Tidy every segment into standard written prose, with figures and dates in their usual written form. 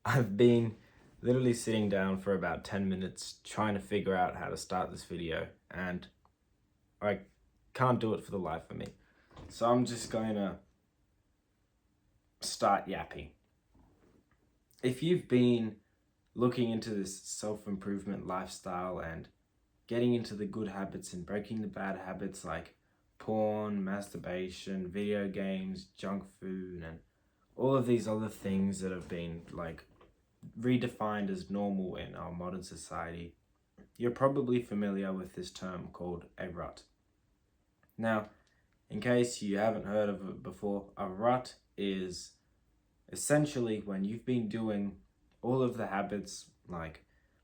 I've been literally sitting down for about 10 minutes trying to figure out how to start this video, and I can't do it for the life of me. So I'm just going to start yapping. If you've been looking into this self-improvement lifestyle and getting into the good habits and breaking the bad habits like porn, masturbation, video games, junk food, and all of these other things that have been redefined as normal in our modern society, you're probably familiar with this term called a rut. Now, in case you haven't heard of it before, a rut is essentially when you've been doing all of the habits like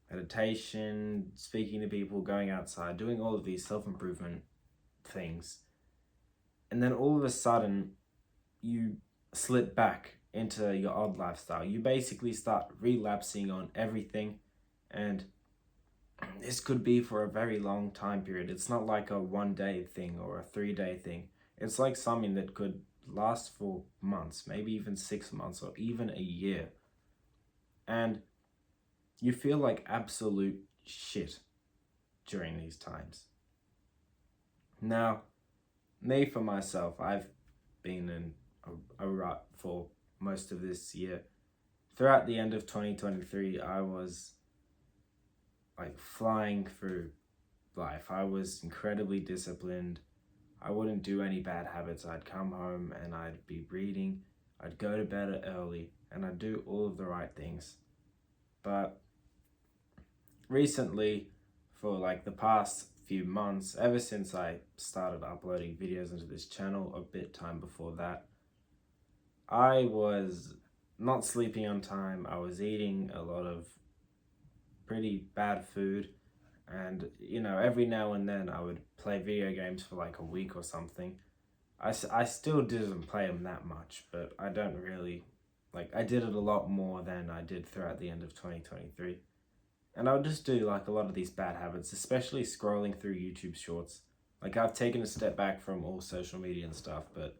meditation, speaking to people, going outside, doing all of these self-improvement things, and then all of a sudden you slip back into your old lifestyle. You basically start relapsing on everything, and this could be for a very long time period. It's not like a 1 day thing or a 3 day thing. It's like something that could last for months, maybe even 6 months or even a year. And you feel like absolute shit during these times. Now, me for myself, I've been in a rut for most of this year. Throughout the end of 2023, I was flying through life. I was incredibly disciplined. I wouldn't do any bad habits. I'd come home and I'd be reading. I'd go to bed early and I'd do all of the right things. But recently, for the past few months, ever since I started uploading videos into this channel, a bit time before that, I was not sleeping on time. I was eating a lot of pretty bad food, and every now and then I would play video games for a week or something. I still didn't play them that much, but I don't really I did it a lot more than I did throughout the end of 2023. And I would just do a lot of these bad habits, especially scrolling through YouTube shorts. I've taken a step back from all social media and stuff, but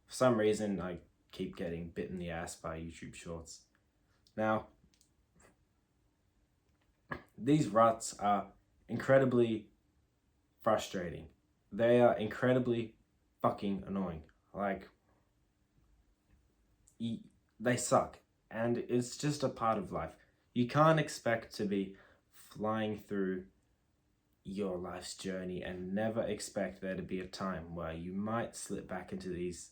for some reason I keep getting bit in the ass by YouTube shorts. Now, these ruts are incredibly frustrating. They are incredibly fucking annoying. They suck. And it's just a part of life. You can't expect to be flying through your life's journey and never expect there to be a time where you might slip back into these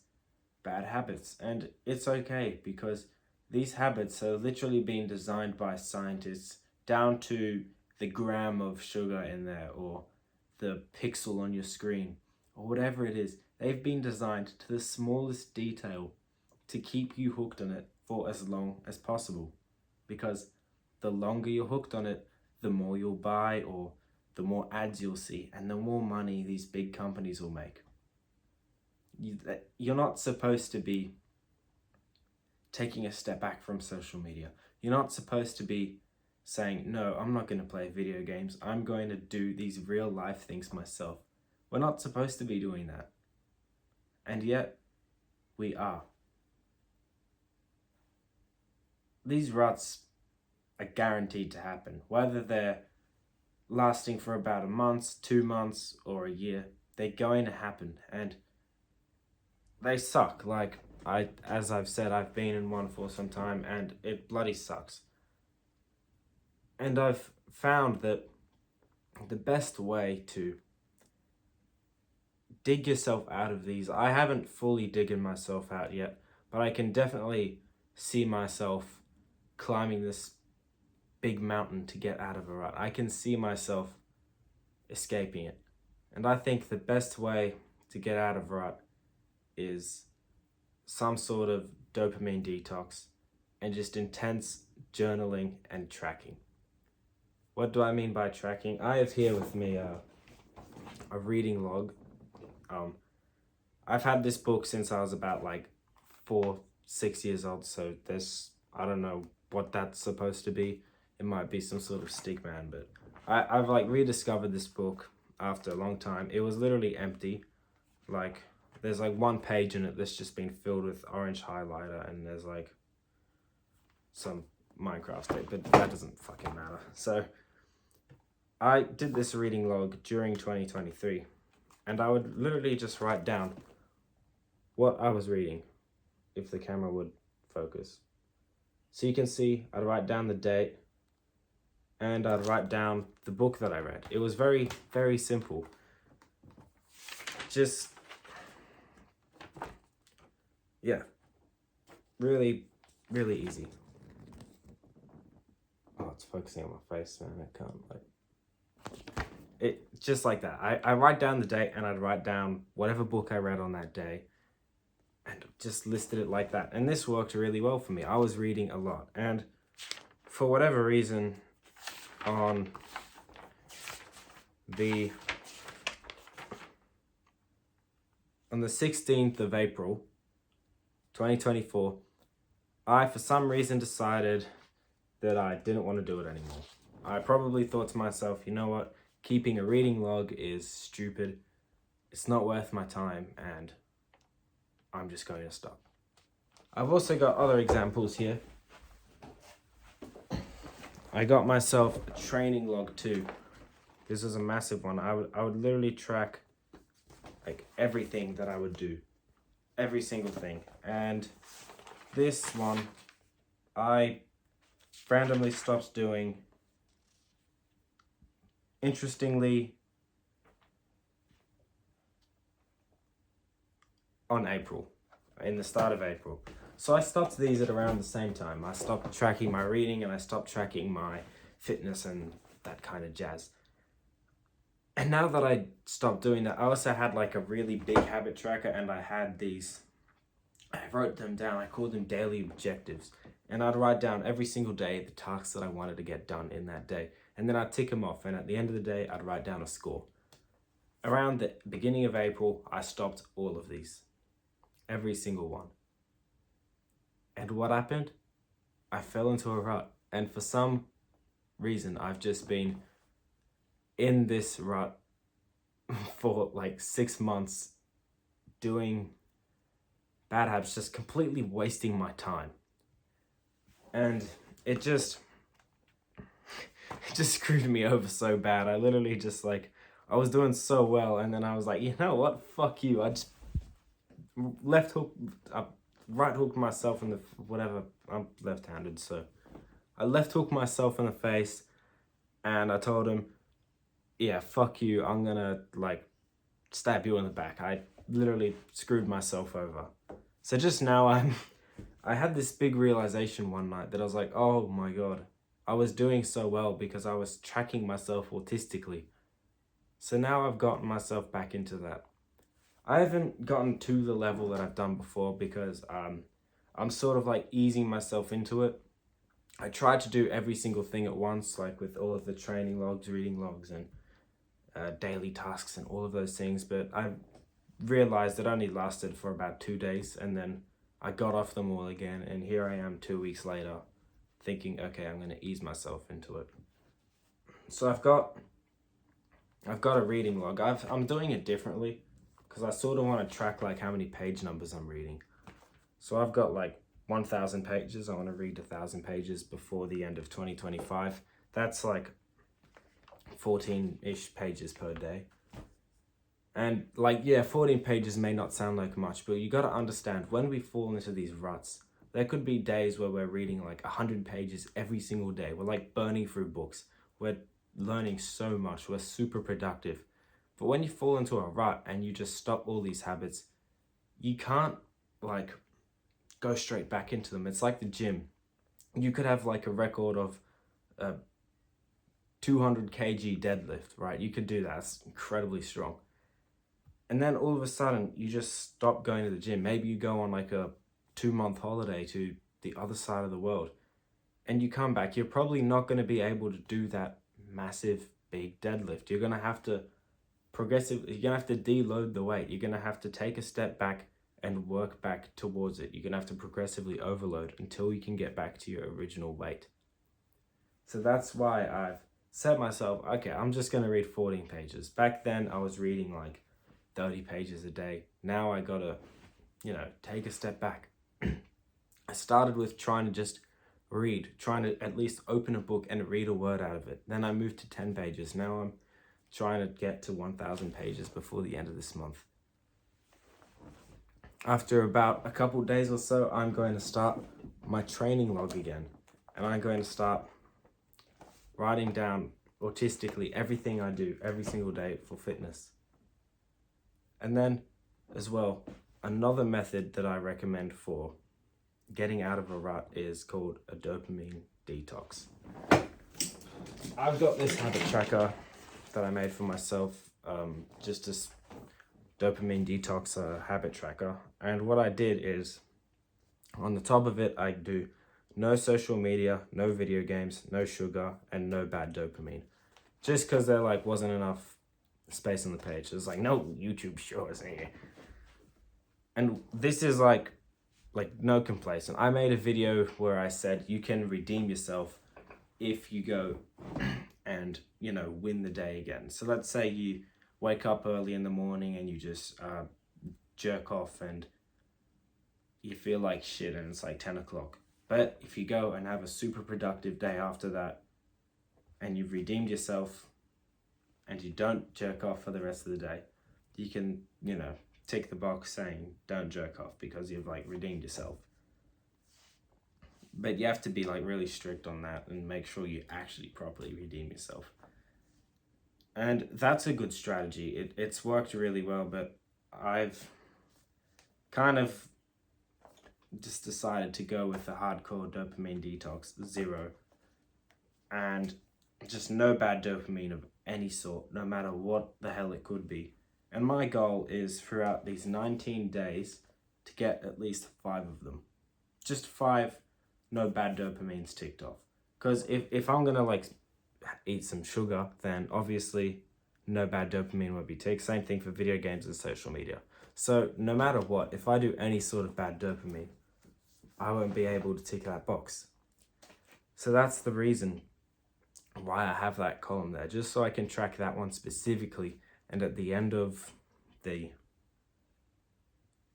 bad habits. And it's okay, because these habits are literally being designed by scientists down to the gram of sugar in there or the pixel on your screen or whatever it is. They've been designed to the smallest detail to keep you hooked on it for as long as possible, because the longer you're hooked on it, the more you'll buy or the more ads you'll see and the more money these big companies will make. You're not supposed to be taking a step back from social media. You're not supposed to be saying, no, I'm not going to play video games. I'm going to do these real life things myself. We're not supposed to be doing that. And yet, we are. These ruts are guaranteed to happen. Whether they're lasting for about a month, 2 months, or a year, they're going to happen. And they suck. As I've said, I've been in one for some time and it bloody sucks. And I've found that the best way to dig yourself out of these, I haven't fully digging myself out yet, but I can definitely see myself climbing this big mountain to get out of a rut. I can see myself escaping it. And I think the best way to get out of a rut is some sort of dopamine detox and just intense journaling and tracking. What do I mean by tracking? I have here with me a reading log. I've had this book since I was about 4-6 years old, so I don't know what that's supposed to be. It might be some sort of stick man, but I've rediscovered this book after a long time. It was literally empty. There's one page in it that's just been filled with orange highlighter, and there's some Minecraft State, but that doesn't fucking matter. So I did this reading log during 2023, and I would literally just write down what I was reading, if the camera would focus. So you can see I'd write down the date, and I'd write down the book that I read. It was very, very simple. Just, yeah, really, really easy. Oh, it's focusing on my face, man. I can't, it just like that. I write down the date, and I'd write down whatever book I read on that day, and just listed it like that. And this worked really well for me. I was reading a lot, and for whatever reason, on the 16th of April 2024, I for some reason decided that I didn't want to do it anymore. I probably thought to myself, you know what, keeping a reading log is stupid, it's not worth my time, and I'm just going to stop. I've also got other examples here. I got myself a training log too. This is a massive one. I would literally track like everything that I would do, every single thing. And this one, I randomly stopped doing. Interestingly, on April, in the start of April. So I stopped these at around the same time. I stopped tracking my reading, and I stopped tracking my fitness and that kind of jazz. And now that I stopped doing that, I also had like a really big habit tracker, and I had these, I wrote them down, I called them daily objectives. And I'd write down every single day the tasks that I wanted to get done in that day. And then I'd tick them off, and at the end of the day, I'd write down a score. Around the beginning of April, I stopped all of these. Every single one. And what happened? I fell into a rut. And for some reason, I've just been in this rut for like 6 months, doing bad habits, just completely wasting my time. And it just screwed me over so bad. I literally just like, I was doing so well, and then I was like, you know what? Fuck you. I just right hooked myself in the, whatever, I'm left-handed, so I left hooked myself in the face, and I told him, yeah, fuck you, I'm gonna like stab you in the back. I literally screwed myself over. So just now I had this big realization one night that I was like, oh my god, I was doing so well because I was tracking myself autistically. So now I've gotten myself back into that. I haven't gotten to the level that I've done before because I'm sort of like easing myself into it. I tried to do every single thing at once, like with all of the training logs, reading logs, and daily tasks and all of those things, but I realized it only lasted for about 2 days, and then I got off them all again, and here I am 2 weeks later thinking, okay, I'm going to ease myself into it. So I've got a reading log. I'm doing it differently because I sort of want to track like how many page numbers I'm reading. So I've got like 1,000 pages. I want to read 1,000 pages before the end of 2025. That's like 14-ish pages per day. And like, yeah, 14 pages may not sound like much, but you got to understand, when we fall into these ruts, there could be days where we're reading like 100 pages every single day. We're like burning through books. We're learning so much. We're super productive. But when you fall into a rut and you just stop all these habits, you can't like go straight back into them. It's like the gym. You could have like a record of 200 kg deadlift, right? You could do that. It's incredibly strong. And then all of a sudden, you just stop going to the gym. Maybe you go on like a 2-month holiday to the other side of the world, and you come back. You're probably not going to be able to do that massive, big deadlift. You're going to have to you're going to have to deload the weight. You're going to have to take a step back and work back towards it. You're going to have to progressively overload until you can get back to your original weight. So that's why I've set myself, okay, I'm just going to read 14 pages. Back then, I was reading like 30 pages a day. Now I gotta, take a step back. I started with trying to just read, trying to at least open a book and read a word out of it. Then I moved to 10 pages. Now I'm trying to get to 1,000 pages before the end of this month. After about a couple days or so, I'm going to start my training log again. And I'm going to start writing down autistically everything I do every single day for fitness. And then as well, another method that I recommend for getting out of a rut is called a dopamine detox. I've got this habit tracker that I made for myself, just this dopamine detox habit tracker. And what I did is, on the top of it, I do no social media, no video games, no sugar, and no bad dopamine. Just because there wasn't enough space on the page. There's no YouTube shorts in here. And this is like no complacent. I made a video where I said you can redeem yourself if you go and, win the day again. So let's say you wake up early in the morning and you just jerk off and you feel like shit and it's 10 o'clock. But if you go and have a super productive day after that and you've redeemed yourself and you don't jerk off for the rest of the day, you can, tick the box saying don't jerk off because you've redeemed yourself. But you have to be really strict on that and make sure you actually properly redeem yourself. And that's a good strategy. It's worked really well, but I've kind of just decided to go with the hardcore dopamine detox, 0, and just no bad dopamine of any sort, no matter what the hell it could be. And my goal is throughout these 19 days to get at least 5 of them. Just 5 no bad dopamines ticked off. Because if I'm gonna eat some sugar, then obviously no bad dopamine won't be ticked. Same thing for video games and social media. So no matter what, if I do any sort of bad dopamine, I won't be able to tick that box. So that's the reason why I have that column there, just so I can track that one specifically. And at the end of the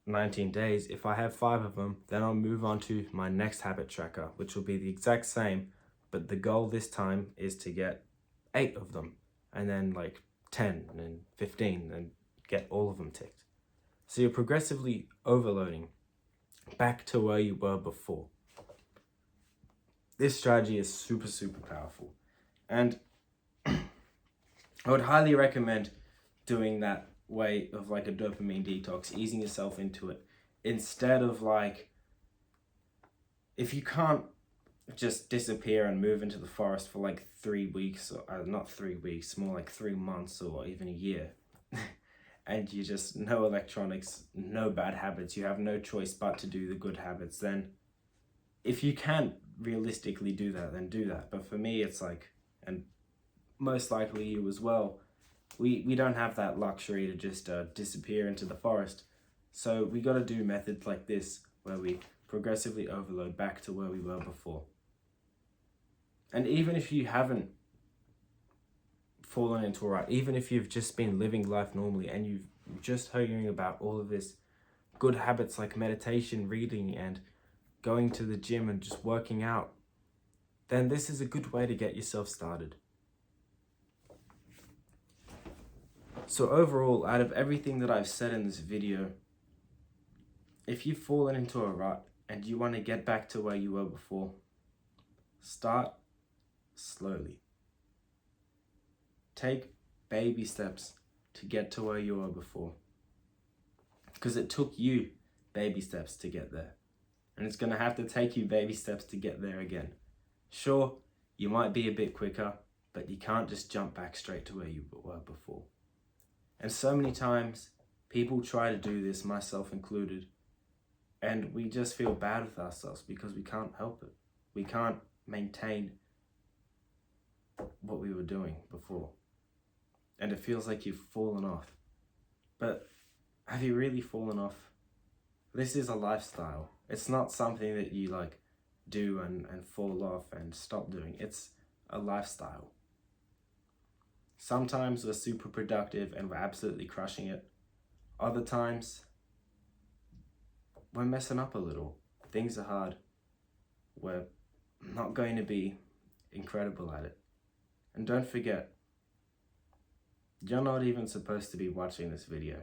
19 days, if I have 5 of them, then I'll move on to my next habit tracker, which will be the exact same, but the goal this time is to get 8 of them, and then 10 and then 15, and get all of them ticked. So you're progressively overloading back to where you were before. This strategy is super, super powerful. And I would highly recommend doing that way of a dopamine detox, easing yourself into it, instead of if you can't just disappear and move into the forest for 3 weeks, or not 3 weeks, more 3 months or even a year, and you just no electronics, no bad habits, you have no choice but to do the good habits, then if you can't realistically do that, then do that. But for me, it's and most likely you as well, we don't have that luxury to just disappear into the forest. So we got to do methods like this where we progressively overload back to where we were before. And even if you haven't fallen into a rut, even if you've just been living life normally and you've just hearing about all of this good habits like meditation, reading, and going to the gym and just working out, then this is a good way to get yourself started. So overall, out of everything that I've said in this video, if you've fallen into a rut and you want to get back to where you were before, start slowly. Take baby steps to get to where you were before. Because it took you baby steps to get there. And it's going to have to take you baby steps to get there again. Sure, you might be a bit quicker, but you can't just jump back straight to where you were before. And so many times, people try to do this, myself included, and we just feel bad with ourselves because we can't help it. We can't maintain what we were doing before. And it feels like you've fallen off. But have you really fallen off? This is a lifestyle. It's not something that you do and fall off and stop doing. It's a lifestyle. Sometimes we're super productive and we're absolutely crushing it. Other times, we're messing up a little. Things are hard. We're not going to be incredible at it. And don't forget, you're not even supposed to be watching this video.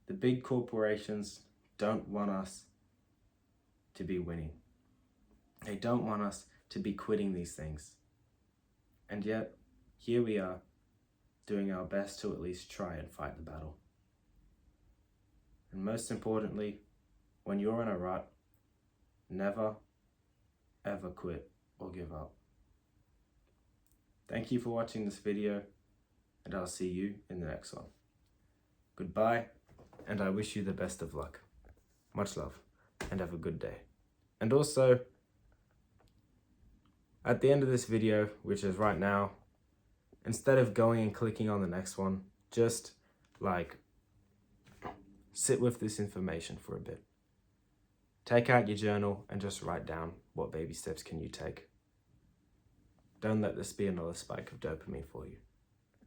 The big corporations don't want us to be winning. They don't want us to be quitting these things. And yet, here we are, doing our best to at least try and fight the battle. And most importantly, when you're in a rut, never, ever quit or give up. Thank you for watching this video, and I'll see you in the next one. Goodbye, and I wish you the best of luck. Much love, and have a good day. And also, at the end of this video, which is right now, instead of going and clicking on the next one, just sit with this information for a bit. Take out your journal and just write down what baby steps can you take. Don't let this be another spike of dopamine for you.